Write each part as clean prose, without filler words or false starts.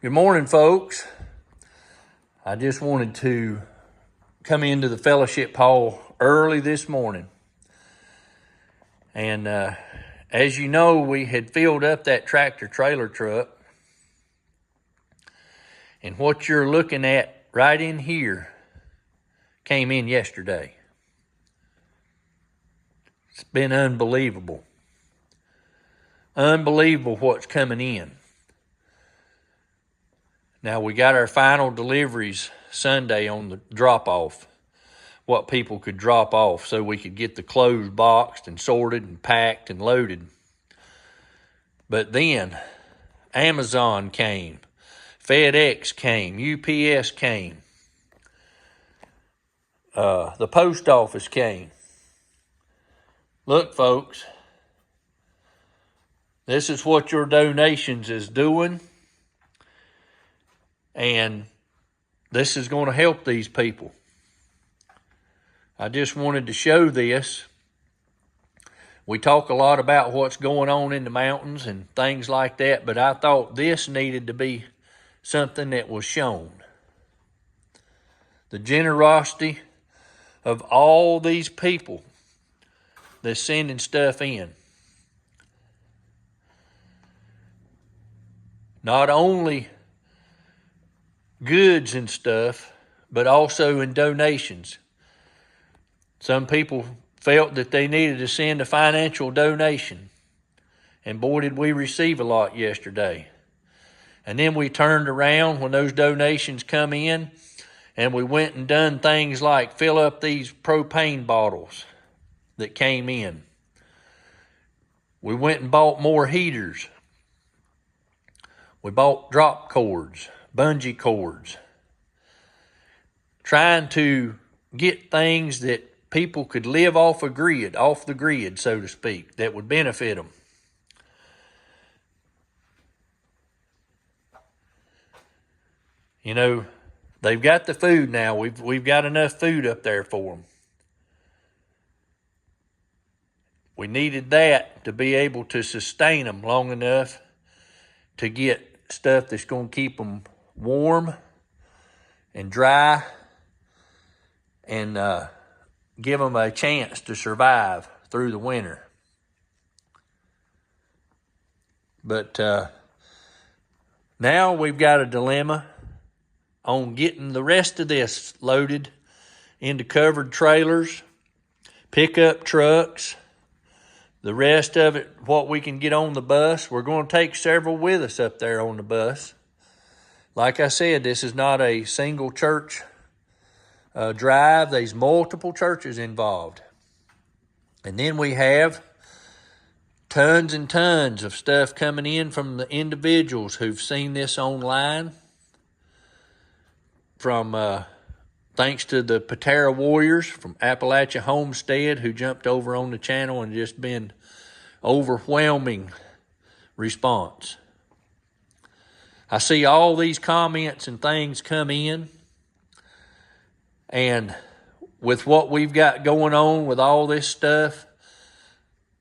Good morning, folks. I just wanted to come into the fellowship hall early this morning. And as you know, we had filled up that tractor trailer truck. And what you're looking at right in here came in yesterday. It's been unbelievable. Unbelievable what's coming in. Now, we got our final deliveries Sunday on the drop-off, what people could drop off so we could get the clothes boxed and sorted and packed and loaded. But then Amazon came, FedEx came, UPS came, the post office came. Look, folks, this is what your donations is doing. And this is going to help these people. I just wanted to show this. We talk a lot about what's going on in the mountains and things like that, but I thought this needed to be something that was shown. The generosity of all these people that's sending stuff in. Not only goods and stuff, but also in donations. Some people felt that they needed to send a financial donation. And boy, did we receive a lot yesterday. And then we turned around when those donations come in, and we went and done things like fill up these propane bottles that came in. We went and bought more heaters. We bought drop cords, bungee cords, trying to get things that people could live off the grid, so to speak, that would benefit them. You know, they've got the food now. We've got enough food up there for them. We needed that to be able to sustain them long enough to get stuff that's going to keep them warm and dry and give them a chance to survive through the winter. But now we've got a dilemma on getting the rest of this loaded into covered trailers, pickup trucks, the rest of it, what we can get on the bus. We're going to take several with us up there on the bus. Like I said, this is not a single church drive. There's multiple churches involved. And then we have tons and tons of stuff coming in from the individuals who've seen this online. From thanks to the Patera Warriors from Appalachia Homestead who jumped over on the channel and just been overwhelming response. I see all these comments and things come in, and with what we've got going on with all this stuff,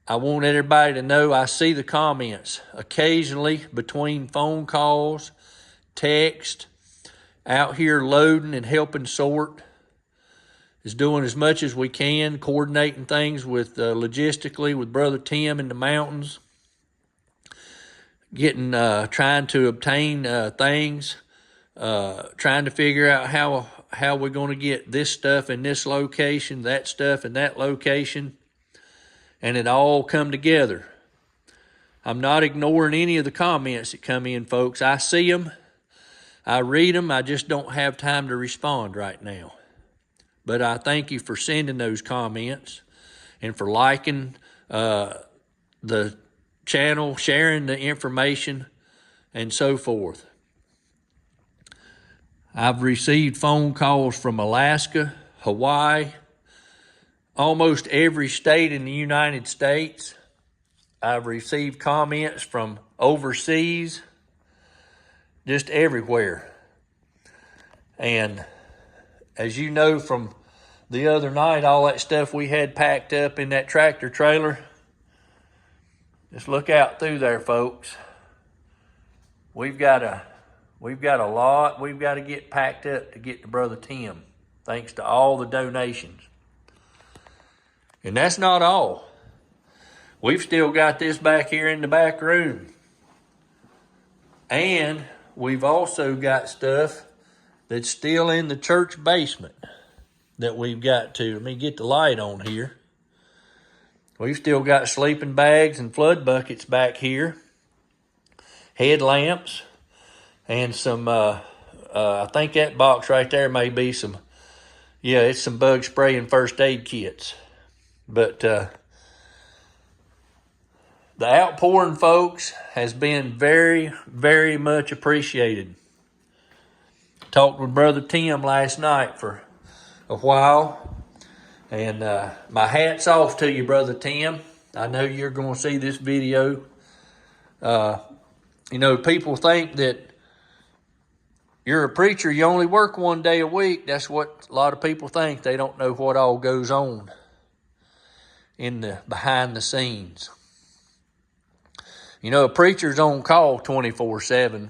I want everybody to know I see the comments occasionally between phone calls, text, out here loading and helping sort, is doing as much as we can, coordinating things with logistically with Brother Tim in the mountains, getting trying to obtain things, trying to figure out how we're going to get this stuff in this location, that stuff in that location, and it all come together. I'm not ignoring any of the comments that come in, folks. I see them. I read them. I just don't have time to respond right now. But I thank you for sending those comments and for liking the channel, sharing the information, and so forth. I've received phone calls from Alaska, Hawaii, almost every state in the United States. I've received comments from overseas, just everywhere. And as you know from the other night, all that stuff we had packed up in that tractor trailer, just look out through there, folks. We've got We've got a lot we've got to get packed up to get to Brother Tim, thanks to all the donations. And that's not all. We've still got this back here in the back room. And we've also got stuff that's still in the church basement that we've got to. Let me get the light on here. We've still got sleeping bags and flood buckets back here, headlamps, and some, I think that box right there may be some, yeah, it's some bug spray and first aid kits. But the outpouring, folks, has been very, very much appreciated. Talked with Brother Tim last night for a while. And my hat's off to you, Brother Tim. I know you're going to see this video. People think that you're a preacher, you only work one day a week. That's what a lot of people think. They don't know what all goes on in the behind the scenes. A preacher's on call 24/7.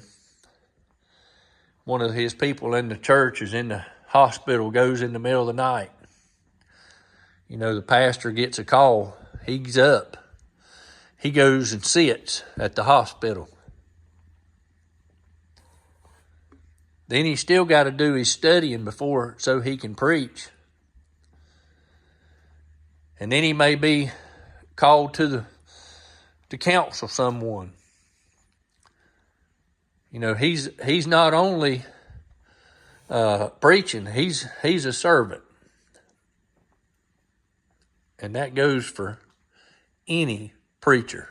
One of his people in the church is in the hospital, goes in the middle of the night. The pastor gets a call. He's up. He goes and sits at the hospital. Then he's still got to do his studying before so he can preach. And then he may be called to counsel someone. He's not only preaching, he's a servant. And that goes for any preacher.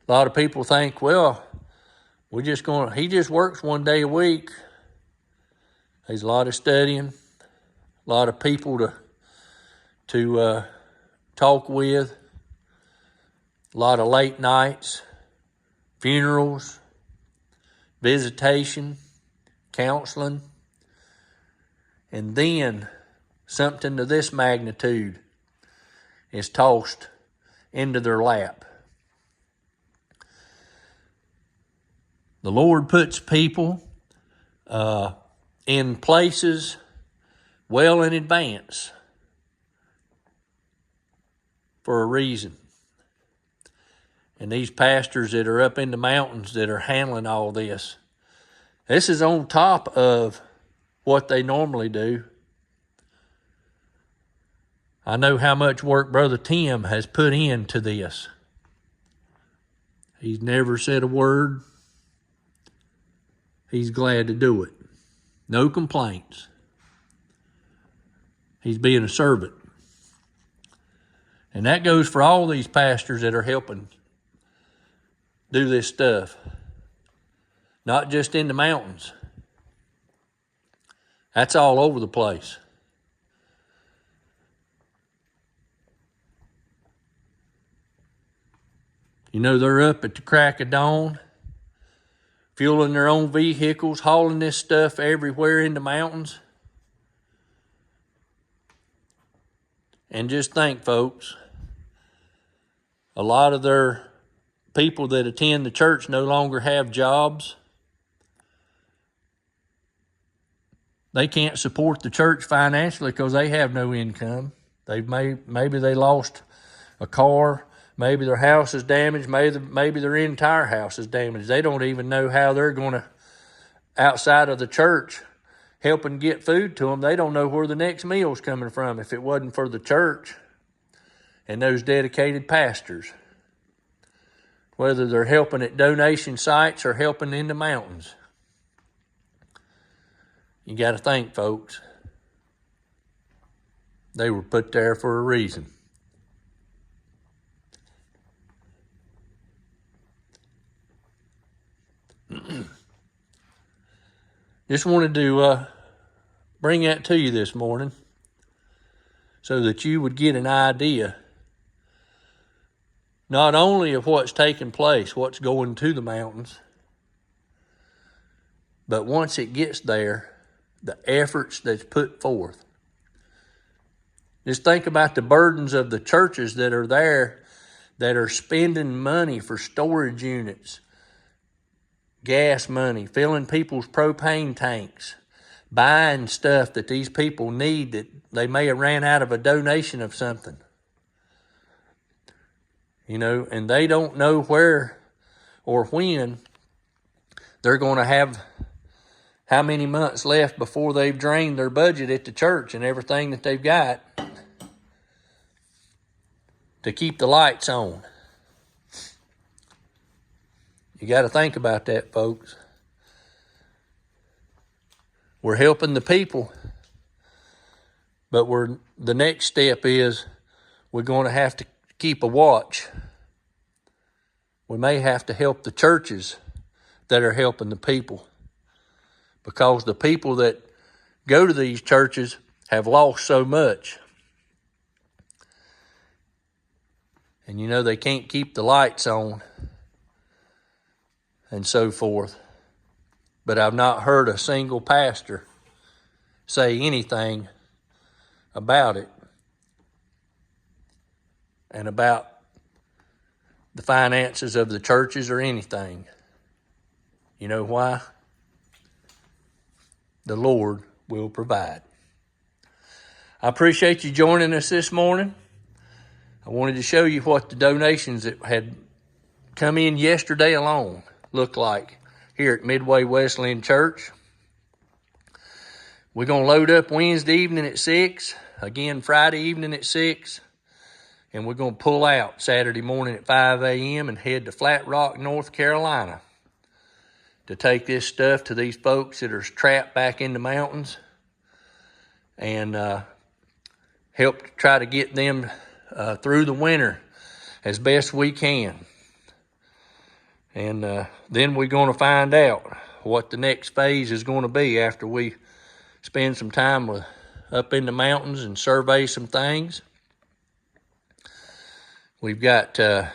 A lot of people think, well, he just works one day a week. There's a lot of studying, a lot of people to talk with, a lot of late nights, funerals, visitation, counseling, and then something to this magnitude is tossed into their lap. The Lord puts people in places well in advance for a reason. And these pastors that are up in the mountains that are handling all this is on top of what they normally do. I know how much work Brother Tim has put into this. He's never said a word. He's glad to do it. No complaints. He's being a servant. And that goes for all these pastors that are helping do this stuff. Not just in the mountains. That's all over the place. They're up at the crack of dawn, fueling their own vehicles, hauling this stuff everywhere in the mountains. And just think, folks, a lot of their people that attend the church no longer have jobs. They can't support the church financially because they have no income. Maybe they lost a car. Maybe their house is damaged. Maybe their entire house is damaged. They don't even know how they're going to, outside of the church, helping get food to them. They don't know where the next meal's coming from if it wasn't for the church and those dedicated pastors. Whether they're helping at donation sites or helping in the mountains. You got to think, folks. They were put there for a reason. Just wanted to bring that to you this morning so that you would get an idea not only of what's taking place, what's going to the mountains, but once it gets there, the efforts that's put forth. Just think about the burdens of the churches that are there that are spending money for storage units gas money, filling people's propane tanks, buying stuff that these people need that they may have ran out of a donation of something. You know, and they don't know where or when they're going to have how many months left before they've drained their budget at the church and everything that they've got to keep the lights on. You got to think about that, folks. We're helping the people, but the next step is we're going to have to keep a watch. We may have to help the churches that are helping the people, because the people that go to these churches have lost so much. And you know, they can't keep the lights on and so forth. But I've not heard a single pastor say anything about it and about the finances of the churches or anything. You know why? The Lord will provide. I appreciate you joining us this morning. I wanted to show you what the donations that had come in yesterday alone look like here at Midway Wesleyan Church. We're going to load up Wednesday evening at 6, again Friday evening at 6, and we're going to pull out Saturday morning at 5 a.m. and head to Flat Rock, North Carolina to take this stuff to these folks that are trapped back in the mountains and help try to get them through the winter as best we can. And then we're going to find out what the next phase is going to be after we spend some time up in the mountains and survey some things. We've got the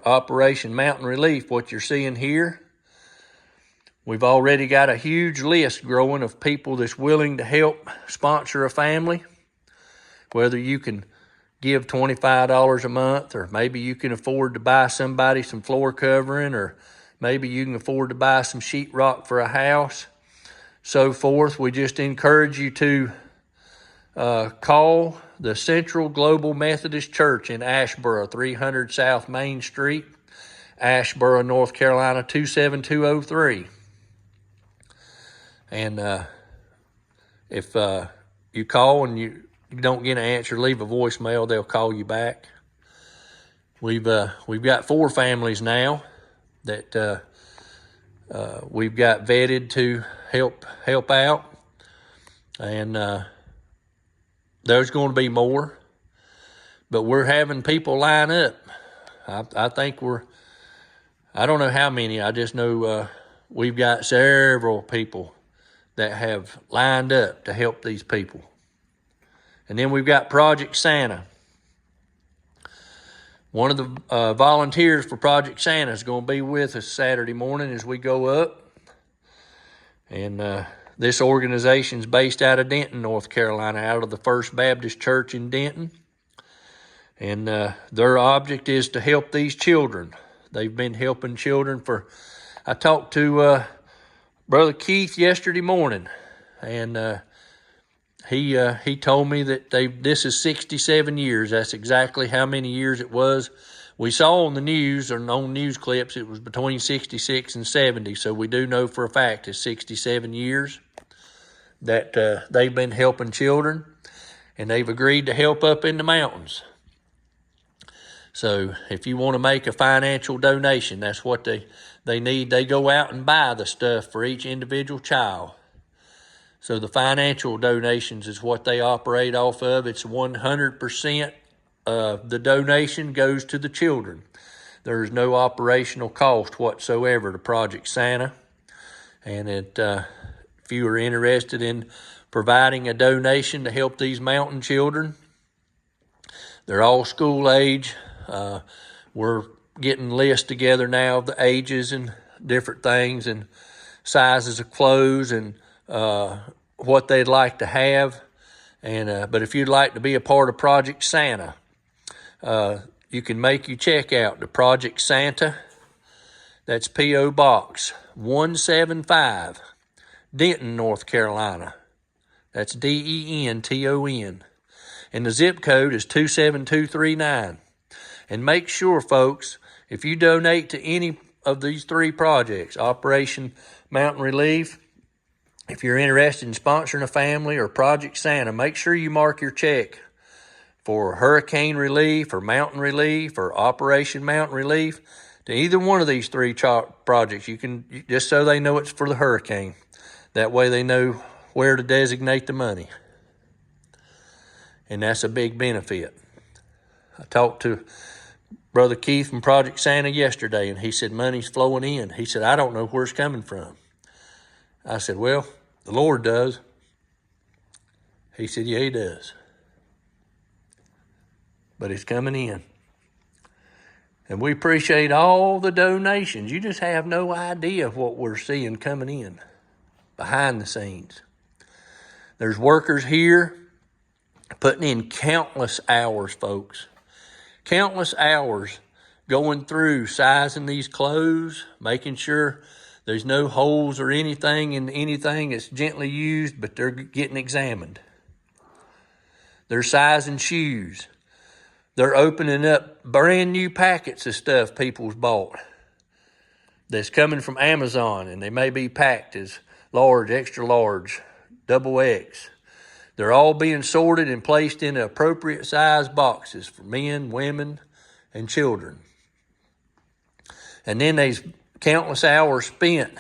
Operation Mountain Relief, what you're seeing here. We've already got a huge list growing of people that's willing to help sponsor a family, whether you can give $25 a month, or maybe you can afford to buy somebody some floor covering, or maybe you can afford to buy some sheetrock for a house, so forth. We just encourage you to call the Central Global Methodist Church in Asheboro, 300 South Main Street, Asheboro, North Carolina, 27203. And if you call and you don't get an answer, leave a voicemail. They'll call you back. We've got 4 families now that we've got vetted to help out, and there's going to be more. But we're having people line up. I think I don't know how many. I just know we've got several people that have lined up to help these people. And then we've got Project Santa. One of the volunteers for Project Santa is going to be with us Saturday morning as we go up. And this organization is based out of Denton, North Carolina, out of the First Baptist Church in Denton. And their object is to help these children. They've been helping children I talked to Brother Keith yesterday morning, and he told me that this is 67 years. That's exactly how many years it was. We saw on the news, or on news clips, it was between 66 and 70. So we do know for a fact it's 67 years that they've been helping children, and they've agreed to help up in the mountains. So if you want to make a financial donation, that's what they need. They go out and buy the stuff for each individual child. So the financial donations is what they operate off of. It's 100% of the donation goes to the children. There's no operational cost whatsoever to Project Santa. And if you are interested in providing a donation to help these mountain children, they're all school age. We're getting lists together now of the ages and different things and sizes of clothes and what they'd like to have. And but if you'd like to be a part of Project Santa, you can make your check out to Project Santa, That's P.O. Box 175, Denton, North Carolina. That's Denton. And the zip code is 27239. And make sure, folks, if you donate to any of these three projects, Operation Mountain Relief, if you're interested in sponsoring a family, or Project Santa, make sure you mark your check for hurricane relief or mountain relief or Operation Mountain Relief to either one of these three projects. You can, just so they know it's for the hurricane. That way they know where to designate the money. And that's a big benefit. I talked to Brother Keith from Project Santa yesterday, and he said money's flowing in. He said, I don't know where it's coming from. I said, well, the Lord does. He said, yeah, he does. But it's coming in. And we appreciate all the donations. You just have no idea what we're seeing coming in behind the scenes. There's workers here putting in countless hours, folks. Countless hours going through, sizing these clothes, making sure there's no holes or anything in anything that's gently used, but they're getting examined. They're sizing shoes. They're opening up brand new packets of stuff people's bought that's coming from Amazon, and they may be packed as large, extra large, double X. They're all being sorted and placed in appropriate size boxes for men, women, and children. And then there's countless hours spent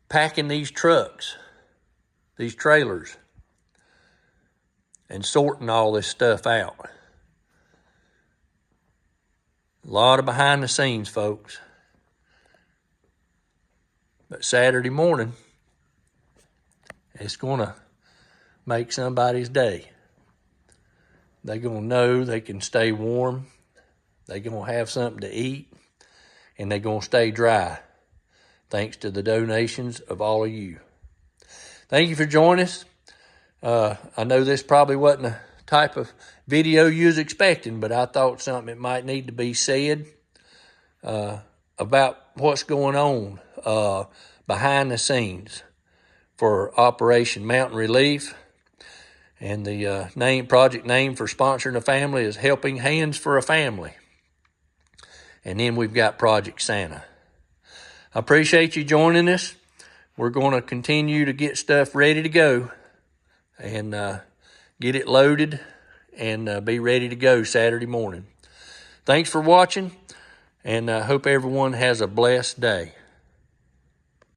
packing these trucks, these trailers, and sorting all this stuff out. A lot of behind the scenes, folks. But Saturday morning, it's going to make somebody's day. They're going to know they can stay warm. They're going to have something to eat. And they're going to stay dry, thanks to the donations of all of you. Thank you for joining us. I know this probably wasn't the type of video you was expecting, but I thought something that might need to be said about what's going on behind the scenes for Operation Mountain Relief. And the project name for sponsoring a family is Helping Hands for a Family. And then we've got Project Santa. I appreciate you joining us. We're going to continue to get stuff ready to go and get it loaded and be ready to go Saturday morning. Thanks for watching, and I hope everyone has a blessed day.